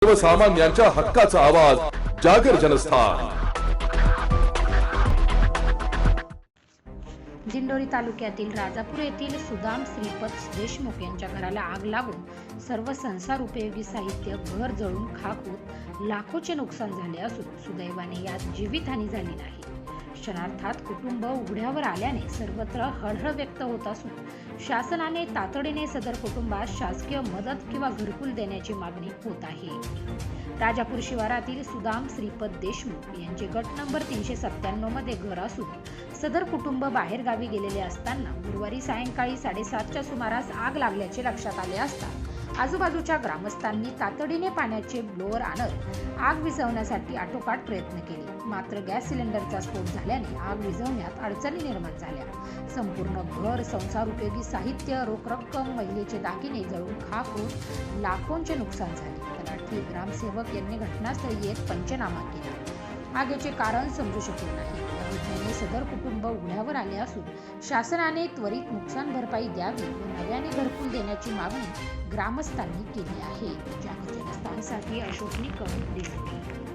सर्वसामान्यांच्या हक्काचा आवाज जागर जनस्थान। दिंडोरी तालुक्यातील राजापूर येथील सुदाम श्रीपत देशमुख यांच्या घराला आग लागून सर्व संसार उपयोगी साहित्य घर जळून खाक होत लाखोचे नुकसान झाले असून सुदैवाने यात जीवितहानी झाली नाही। क्षणार्धात कुटुंब उघड्यावर आल्याने सर्वत्र हळहळ व्यक्त होत असून शासनाने तातडीने सदर कुटुंबास शासकीय मदत किंवा घरकुल देण्याची मागणी होत आहे। राजापूर शिवारातील सुदाम श्रीपत देशमुख यांचे गट नंबर 397 मध्ये घर असून सदर कुटुंब बाहेर गावी गेलेले असताना गुरुवारी सायंकाळी 7:30च्या सुमारास आग लागल्याचे लक्षात आले असता आजूबाजूच्या ग्रामस्थांनी तातडीने पाण्याचे ब्लोअर आणत आग विझवण्यासाठी आटोकाट प्रयत्न केले, मात्र गॅस सिलेंडरचा स्फोट झाल्याने आग विझवण्यात अडचणी निर्माण झाल्या। संपूर्ण घर, संसार उपयोगी साहित्य, रोख रक्कम, महिलेचे दागिने जळून खाक होऊन लाखोंचे नुकसान झाले। तलाठी ग्रामसेवक यांनी घटनास्थळी येत पंचनामा केला। आगीचे कारण समजू शकले नाही। या घटनेने सदर कुटुंब उघड्यावर आले असून शासनाने त्वरित नुकसान भरपाई द्यावी व नव्याने घरकुल देण्याची मागणी ग्रामस्थांनी केली आहे। जागर जनस्थानसाठी अशोक निकम, दिंडोरी।